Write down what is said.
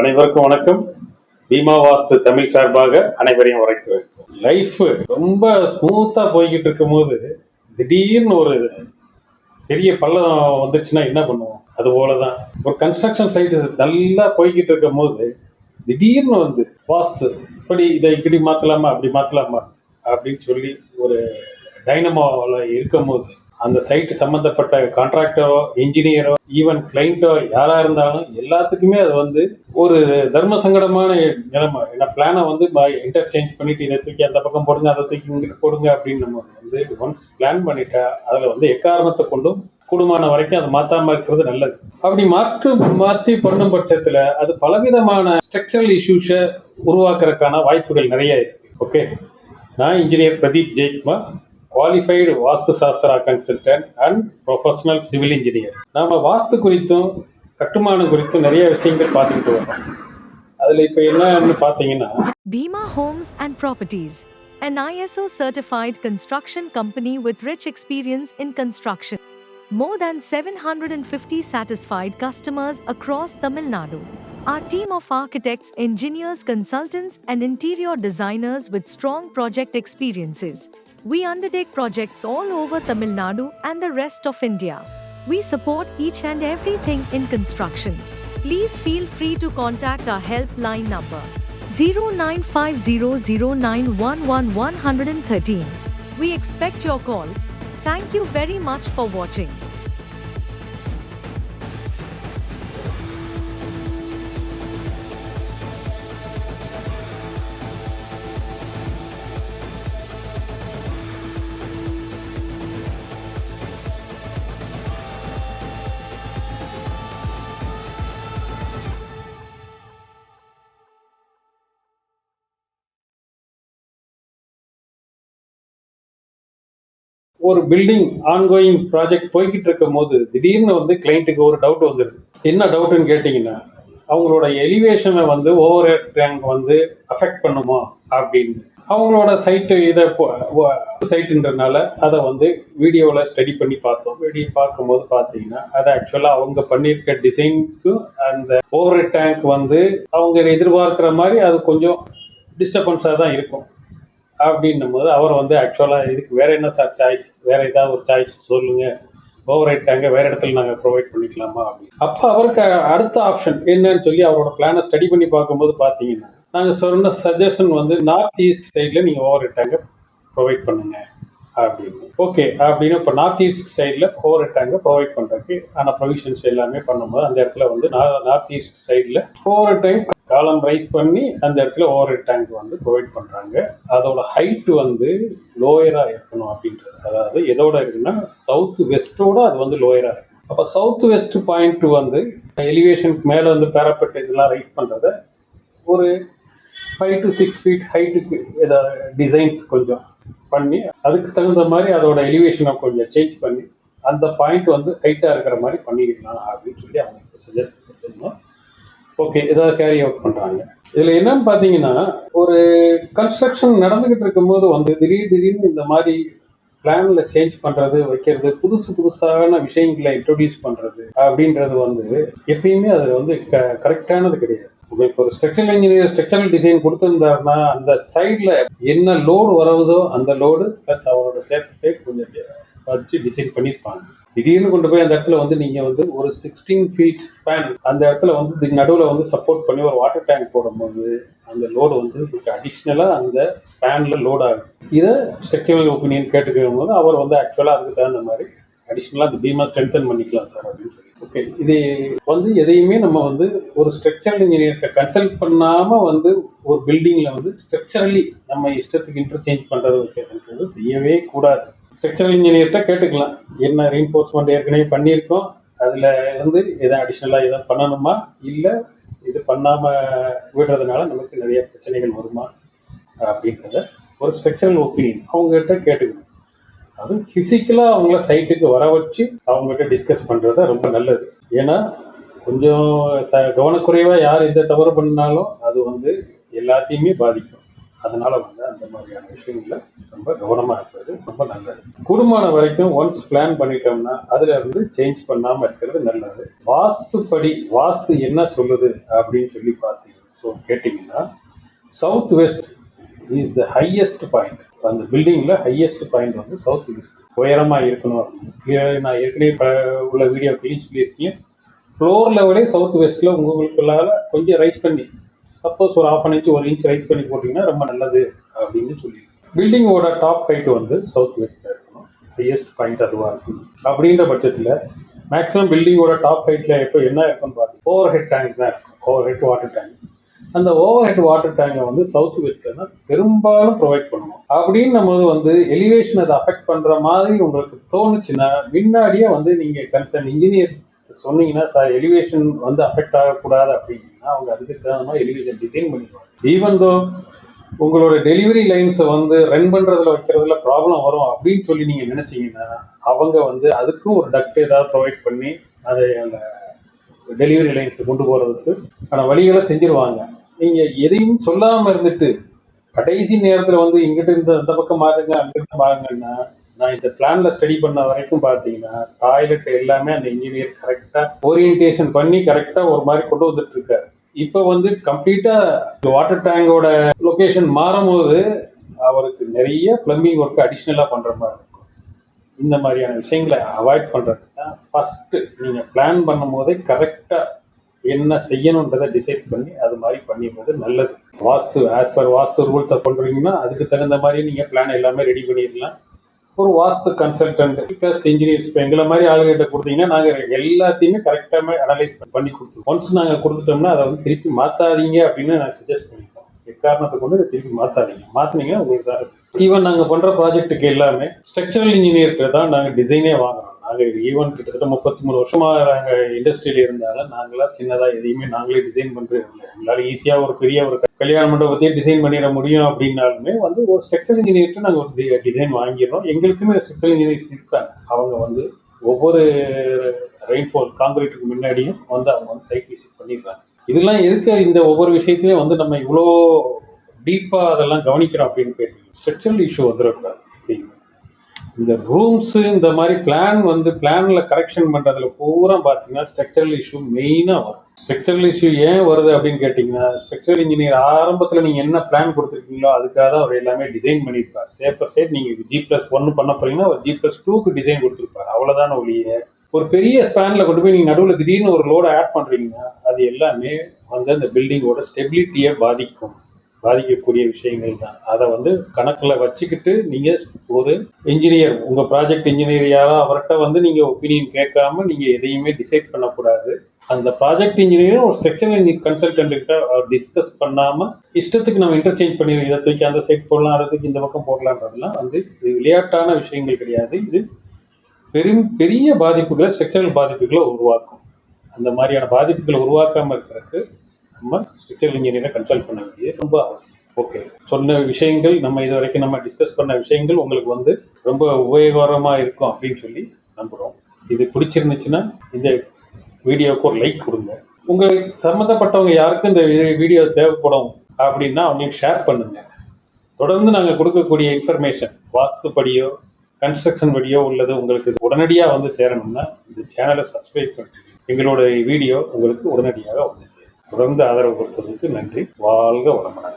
அனைவருக்கும் வணக்கம். பீமா வாஸ்து தமிழ் சார்பாக அனைவரையும் வரவேற்கிறேன். லைஃப் ரொம்ப ஸ்மூத்தா போய்கிட்டு இருக்கும் போது திடீர்னு ஒரு பெரிய பள்ளம் வந்துச்சுன்னா என்ன பண்ணுவோம்? அது போலதான் ஒரு கன்ஸ்ட்ரக்ஷன் சைட்டு நல்லா போய்கிட்டு இருக்கும் போது திடீர்னு வந்து வாஸ்து இப்படி இதை இப்படி மாத்தலாமா அப்படி மாத்தலாமா அப்படின்னு சொல்லி ஒரு டைனமோவில் இருக்கும் போது அந்த சைட்டு சம்பந்தப்பட்ட கான்ட்ராக்டரோ இன்ஜினியரோ ஈவன் கிளைண்டோ யாரா இருந்தாலும் எல்லாத்துக்குமே அது வந்து ஒரு தர்ம சங்கடமான நிலைமை. ஏன்னா பிளானை வந்து இன்டர்சேஞ்ச் பண்ணிட்டு இதை தூக்கி அந்த பக்கம் போடுங்க அதை தூக்கி இங்கிட்டு போடுங்க அப்படின்னு நம்ம வந்து ஒன்ஸ் பிளான் பண்ணிட்டா அதுல வந்து எக்காரணத்தை கொண்டும் கூடுமான வரைக்கும் அதை மாத்தாம இருக்கிறது நல்லது. அப்படி மாற்றி பண்ணும் பட்சத்துல அது பலவிதமான ஸ்ட்ரக்சரல் இஷ்யூஸை உருவாக்குறதுக்கான வாய்ப்புகள் நிறைய இருக்கு. ஓகே, நான் engineer Pradeep Jayakumar, qualified vastu shastra consultant and professional civil engineer. நாம வாஸ்து குறித்தும் கட்டுமானம் குறித்தும் நிறைய விஷயங்கள் பார்த்துக்கிட்டு வரோம். அதுல இப்ப என்னன்னு பாத்தீங்கன்னா, Bima Homes and Properties, an ISO certified construction company with rich experience in construction. More than 750 satisfied customers across Tamil Nadu. Our team of architects, engineers, consultants, and interior designers with strong project experiences. We undertake projects all over Tamil Nadu and the rest of India. We support each and everything in construction. Please feel free to contact our helpline number 0950091113. We expect your call. Thank you very much for watching. ஒரு building ongoing project போய்கிட்டு இருக்கும் போது திடீர்னு வந்து கிளைண்ட்டுக்கு ஒரு doubt வந்துடுது. என்ன டவுட்னு கேட்டிங்கன்னா, அவங்களோட எலிவேஷனை வந்து ஓவர் ஹெட் டேங்க் வந்து அஃபெக்ட் பண்ணுமா அப்படின்னு. அவங்களோட சைட்டு இதை சைட்டுன்றதுனால அதை வந்து வீடியோவில் ஸ்டடி பண்ணி பார்த்தோம். வீடியோ பார்க்கும்போது பார்த்தீங்கன்னா அது ஆக்சுவலாக அவங்க பண்ணியிருக்க டிசைனுக்கும் அந்த ஓவர் ஹெட் டேங்க் வந்து அவங்க எதிர்பார்க்குற மாதிரி அது கொஞ்சம் டிஸ்டர்பன்ஸாக தான் இருக்கும். அப்படின்னும் போது அவர் வந்து ஆக்சுவலாக இதுக்கு வேற என்ன சார் சாய்ஸ், வேற ஏதாவது ஒரு சாய்ஸ் சொல்லுங்க, ஓவர் ஹெட் டேங்கை வேற இடத்துல நாங்கள் ப்ரொவைட் பண்ணிக்கலாமா அப்படின்னு. அப்போ அவருக்கு அடுத்த ஆப்ஷன் என்னன்னு சொல்லி அவரோட பிளானை ஸ்டடி பண்ணி பார்க்கும்போது பார்த்தீங்கன்னா, நாங்கள் சொன்ன சஜஷன் வந்து நார்த் ஈஸ்ட் சைடில் நீங்கள் ஓவர் ஹெட் டேங்கை ப்ரொவைட் பண்ணுங்க அப்படின்னு. ஓகே அப்படின்னு இப்போ நார்த் ஈஸ்ட் சைடில் ஓவர் ஹெட் டேங்கை ப்ரொவைட் பண்ணுறதுக்கு ஆனால் ப்ரொவிஷன்ஸ் எல்லாமே பண்ணும்போது அந்த இடத்துல வந்து நார்த் ஈஸ்ட் சைடில் ஓவர் ஹெட் டேங்க் காலம் ரைஸ் பண்ணி அந்த இடத்துல ஓவர் ஹெட் டேங்க் வந்து ப்ரொவைட் பண்ணுறாங்க. அதோட ஹைட்டு வந்து லோயராக இருக்கணும் அப்படின்றது. அதாவது எதோட இருக்குன்னா சவுத் வெஸ்டோட அது வந்து லோயராக இருக்கும். அப்போ சவுத் வெஸ்ட் பாயிண்ட் வந்து எலிவேஷனுக்கு மேலே வந்து பேராபெட் இதெல்லாம் ரைஸ் பண்ணுறத ஒரு 5 to 6 feet ஹைட்டுக்கு ஏதாவது டிசைன்ஸ் கொஞ்சம் பண்ணி அதுக்கு தகுந்த மாதிரி அதோட எலிவேஷனை கொஞ்சம் சேஞ்ச் பண்ணி அந்த பாயிண்ட் வந்து ஹைட்டாக இருக்கிற மாதிரி பண்ணிக்கலாம் அப்படின்னு சொல்லி அவங்களுக்கு சஜஸ்ட் பண்ணிருந்தோம். ஓகே, ஏதாவது கேரி அவுட் பண்ணுறாங்க. இதில் என்னன்னு பார்த்தீங்கன்னா, ஒரு கன்ஸ்ட்ரக்ஷன் நடந்துகிட்டு இருக்கும்போது வந்து திடீர்னு இந்த மாதிரி பிளான்ல சேஞ்ச் பண்ணுறது வைக்கிறது புதுசான விஷயங்களை இன்ட்ரோடியூஸ் பண்ணுறது அப்படின்றது வந்து எப்பயுமே அது வந்து கரெக்டானது கிடையாது. இப்போ ஒரு ஸ்ட்ரக்சரல் இன்ஜினியர் ஸ்ட்ரக்சரல் டிசைன் கொடுத்துருந்தாருன்னா அந்த சைடில் என்ன லோடு வருவதோ அந்த லோடு ப்ளஸ் அவரோட சேஃப்டி கொஞ்சம் வச்சு டிசைன் பண்ணியிருப்பாங்க. திடீர்னு கொண்டு போய் அந்த இடத்துல வந்து நீங்கள் வந்து ஒரு 16 feet ஸ்பேன் அந்த இடத்துல வந்து நடுவில் வந்து சப்போர்ட் பண்ணி ஒரு வாட்டர் டேங்க் போடும்போது அந்த லோடு வந்து அடிஷ்னலாக அந்த ஸ்பேனில் லோட் ஆகும். இதை ஸ்ட்ரக்சரல் ஒப்பீனியன் கேட்டுக்கும் போது அவர் வந்து ஆக்சுவலாக அதுக்கு தகுந்த மாதிரி அடிஷ்னலாக அந்த பீமா ஸ்ட்ரென்தன் பண்ணிக்கலாம் சார் அப்படின்னு சொல்லி. ஓகே, இது வந்து எதையுமே நம்ம வந்து ஒரு ஸ்ட்ரக்சரல் இன்ஜினியர்கிட்ட கன்சல்ட் பண்ணாமல் வந்து ஒரு பில்டிங்கில் வந்து ஸ்ட்ரக்சரலி நம்ம இஷ்டத்துக்கு இன்டர்சேஞ்ச் பண்ணுறது வைக்கிறது செய்யவே கூடாது. ஸ்ட்ரக்சரல் இன்ஜினியர்கிட்ட கேட்டுக்கலாம், என்ன ரீஎன்ஃபோர்ஸ்மெண்ட் ஏற்கனவே பண்ணியிருக்கோம், அதில் வந்து எதாவது அடிஷ்னலாக எதாவது பண்ணணுமா, இல்லை இது பண்ணாமல் விடுறதுனால நமக்கு நிறைய பிரச்சனைகள் வருமா அப்படின்றத ஒரு ஸ்ட்ரக்சரல் ஒப்பீனியன் அவங்ககிட்ட கேட்டுக்கணும். அதுவும் ஃபிசிக்கலாக அவங்கள சைட்டுக்கு வர வச்சு அவங்ககிட்ட டிஸ்கஸ் பண்ணுறது ரொம்ப நல்லது. ஏன்னா கொஞ்சம் கவனக்குறைவாக யார் எந்த தவறு பண்ணாலும் அது வந்து எல்லாத்தையுமே பாதிக்கும். அதனால வந்து அந்த மாதிரியான விஷயங்கள்ல ரொம்ப கவனமா இருக்கிறது ரொம்ப நல்லது. கூடுமான வரைக்கும் ஒன்ஸ் பிளான் பண்ணிட்டோம்னா அதுல இருந்து சேஞ்ச் பண்ணாம இருக்கிறது நல்லது. வாஸ்துப்படி வாஸ்து என்ன சொல்லுது அப்படின்னு சொல்லி கேட்டீங்கன்னா, south west is the highest point. அந்த பில்டிங்ல ஹையஸ்ட் பாயிண்ட் வந்து சவுத் வெஸ்ட் உயரமா இருக்கணும் அப்படின்னு நான் ஏற்கனவே உள்ள வீடியோக்களையும் சொல்லியிருக்கேன். ஃப்ளோர் லெவலே சவுத் வெஸ்ட்ல உங்களுக்குள்ளால கொஞ்சம் ரைஸ் பண்ணி, சப்போஸ் ஒரு 1/2 inch 1 inch ரைஸ் பண்ணி போட்டிங்கன்னா ரொம்ப நல்லது அப்படின்னு சொல்லி. பில்டிங்கோட டாப் ஹைட் வந்து சவுத் வெஸ்ட்ல இருக்கணும், ஹையஸ்ட் பாயிண்ட் அதுவாக இருக்கணும். அப்படின்ற பட்சத்தில் மேக்ஸிமம் பில்டிங்கோட டாப் ஹைட்ல எப்போ என்ன இருக்குன்னு பார்த்தீங்கன்னா ஓவர் ஹெட் டேங்க் தான் இருக்கும், ஓவர் ஹெட் வாட்டர் டேங்க். அந்த ஓவர் ஹெட் வாட்டர் டேங்கை வந்து சவுத் வெஸ்ட்ல தான் பெரும்பாலும் ப்ரொவைட் பண்ணணும். அப்படின்னு நம்ம வந்து எலிவேஷன் அதை அஃபெக்ட் பண்ற மாதிரி உங்களுக்கு தோணுச்சுன்னா முன்னாடியே வந்து நீங்க கன்சர்ன் இன்ஜினியர் சொன்னீங்கன்னா, சார் எலிவேஷன் வந்து அஃபெக்ட் ஆகக்கூடாது அப்படின்னா அவங்க அதுக்கு தகுந்த மாதிரி எலிவேஷன் டிசைன் பண்ணிடுவாங்க. ஈவன் தோ உங்களோட டெலிவரி லைன்ஸை வந்து ரன் பண்றதுல வைக்கிறதுல ப்ராப்ளம் வரும் அப்படின்னு சொல்லி நீங்க நினைச்சீங்கன்னா அவங்க வந்து அதுக்கும் ஒரு டக்ட் ஏதாவது ப்ரொவைட் பண்ணி அதை அந்த டெலிவரி லைன்ஸை கொண்டு போறதுக்கு ஆன வழிகளை செஞ்சிருவாங்க. நீங்க எதையும் சொல்லாம இருந்துட்டு கடைசி நேரத்துல வந்து இங்கிட்ட இருந்து அந்த பக்கம் மாறுங்க அங்கிட்ட மாறுங்கன்னா, நான் இந்த பிளான்ல ஸ்டடி பண்ண வரைக்கும் பாத்தீங்கன்னா டாய்லெட் எல்லாமே அந்த இன்ஜினியர் கரெக்டா ஓரியன்டேஷன் பண்ணி கரெக்டா ஒரு மாதிரி கொண்டு வந்துட்டு இருக்காரு. இப்ப வந்து கம்ப்ளீட்டா வாட்டர் டேங்கோட லொகேஷன் மாறும் போது அவருக்கு நிறைய பிளம்பிங் ஒர்க் அடிஷ்னலா பண்ற மாதிரி இருக்கும். இந்த மாதிரியான விஷயங்களை அவாய்ட் பண்றதுக்கு தான் ஃபர்ஸ்ட் நீங்க பிளான் பண்ணும் போதே கரெக்டா என்ன செய்யணுன்றதை டிசைட் பண்ணி அது மாதிரி பண்ணிடுறது நல்லது. வாஸ்து ஆஸ் பர் வாஸ்து ரூல்ஸை பண்றீங்கன்னா அதுக்கு தகுந்த மாதிரி நீங்க பிளான் எல்லாமே ரெடி பண்ணிடலாம். ஒரு வாஸ்து கன்சல்டன்ட் பிளஸ் இன்ஜினியர்ஸ் இப்போ எங்களை மாதிரி ஆளுகிட்ட கொடுத்தீங்கன்னா நாங்கள் எல்லாத்தையுமே கரெக்டாக அனலைஸ் பண்ணி கொடுத்துருவோம். ஒன்ஸ் நாங்கள் கொடுத்துட்டோம்னா அதை வந்து திருப்பி மாற்றாதீங்க அப்படின்னு நான் சஜஸ்ட் பண்ணிப்போம். எக்காரணத்தை கொண்டு அதை திருப்பி மாற்றினீங்கன்னா உங்களுக்கு தான். ஈவன் நாங்கள் பண்ணுற ப்ராஜெக்ட்டுக்கு எல்லாமே ஸ்ட்ரக்சரல் இன்ஜினியர்கிட்ட தான் நாங்கள் டிசைனே வாங்குறோம். நாங்கள் ஈவன் கிட்டத்தட்ட 33 வருஷமாக நாங்கள் இண்டஸ்ட்ரியில் இருந்தாலும் நாங்களாம் சின்னதாக எதையுமே நாங்களே டிசைன் பண்ணுறது இல்லை. எங்களால் ஈஸியாக ஒரு பெரிய ஒரு கல்யாண மண்டபத்தையே டிசைன் பண்ணிட முடியும் அப்படின்னாலுமே வந்து ஒரு ஸ்ட்ரக்சரல் இன்ஜினியர்கிட்ட நாங்கள் ஒரு டிசைன் வாங்கிடுறோம். எங்களுக்குமே ஸ்ட்ரக்சரல் இன்ஜினியர்ஸ் இருக்காங்க. அவங்க வந்து ஒவ்வொரு ரெயின்ஃபால் காங்கிரீட்டுக்கு முன்னாடியும் வந்து அவங்க வந்து சைட் விசிட் பண்ணிடுறாங்க. இதெல்லாம் எதுக்கு இந்த ஒவ்வொரு விஷயத்தையும் வந்து நம்ம இவ்வளோ டீப்பாக அதெல்லாம் கவனிக்கிறோம் அப்படின்னு பேசுகிறோம். ஸ்ட்ரக்சரல் இஷ்யூ வந்துடக்கூடாது அப்படிங்க. இந்த ரூம்ஸ் இந்த மாதிரி பிளான்ல கரெக்ஷன் பண்றதுல பூரா பார்த்தீங்கன்னா ஸ்ட்ரக்சரல் இஷ்யூ மெயினாக வரும். ஸ்ட்ரக்சரல் இஷ்யூ ஏன் வருது அப்படின்னு கேட்டிங்கன்னா, ஸ்ட்ரக்சரல் இன்ஜினியர் ஆரம்பத்தில் நீங்கள் என்ன பிளான் கொடுத்துருக்கீங்களோ அதுக்காக தான் அவர் எல்லாமே டிசைன் பண்ணியிருப்பார். சேஃபர் சைட் நீங்கள் G+1 பண்ண போறீங்கன்னா அவர் G+2க்கு டிசைன் கொடுத்துருப்பார். அவ்வளோதான ஒழிய ஒரு பெரிய ஸ்பேனில் கொண்டு போய் நீங்கள் நடுவில் திடீர்னு ஒரு லோடை ஆட் பண்ணுறீங்கன்னா அது எல்லாமே வந்து அந்த பில்டிங்கோட ஸ்டெபிலிட்டியை பாதிக்கக்கூடிய விஷயங்கள் தான். அதை வந்து கணக்கில் வச்சுக்கிட்டு நீங்கள் ஒரு இன்ஜினியர் உங்கள் ப்ராஜெக்ட் இன்ஜினியர் யாரோ அவர்கிட்ட வந்து நீங்கள் ஒப்பீனியன் கேட்காம நீங்கள் எதையுமே டிசைட் பண்ணக்கூடாது. அந்த ப்ராஜெக்ட் இன்ஜினியரும் ஒரு ஸ்ட்ரக்சரல் கன்சல்டன்ட்கிட்ட டிஸ்கஸ் பண்ணாமல் இஷ்டத்துக்கு நம்ம இன்டர்சேஞ்ச் பண்ணிடுவோம். இதை தூக்கி அந்த சைட் போடலாம், அதை தூக்கி இந்த பக்கம் போடலான்றதுலாம் வந்து இது விளையாட்டான விஷயங்கள் கிடையாது. இது பெரிய பாதிப்புகளை ஸ்ட்ரக்சரல் பாதிப்புகளை உருவாக்கும். அந்த மாதிரியான பாதிப்புகளை உருவாக்காமல் இருக்கிறதுக்கு நம்ம ஸ்ட்ரக்சரல் இன்ஜினியரை கன்சல்ட் பண்ண வேண்டியது ரொம்ப அவசியம். ஓகே, சொன்ன விஷயங்கள் நம்ம இது வரைக்கும் நம்ம டிஸ்கஸ் பண்ண விஷயங்கள் உங்களுக்கு வந்து ரொம்ப உபயோகரமாக இருக்கும் அப்படின்னு சொல்லி நம்புகிறோம். இது பிடிச்சிருந்துச்சுன்னா இந்த வீடியோவுக்கு ஒரு லைக் கொடுங்க. உங்களுக்கு சம்மந்தப்பட்டவங்க யாருக்கும் இந்த வீடியோ தேவைப்படும் அப்படின்னா அவங்களுக்கு ஷேர் பண்ணுங்க. தொடர்ந்து நாங்கள் கொடுக்கக்கூடிய இன்ஃபர்மேஷன் வாஸ்துப்படியோ கன்ஸ்ட்ரக்ஷன் படியோ உள்ளது உங்களுக்கு உடனடியாக வந்து சேரணும்னா இந்த சேனலை சப்ஸ்கிரைப் பண்ணுங்க. எங்களோட வீடியோ உங்களுக்கு உடனடியாக வந்து சேரும். தொடர்ந்து ஆதரவு கொடுத்ததுக்கு நன்றி. வாழ்க வளமுடன்.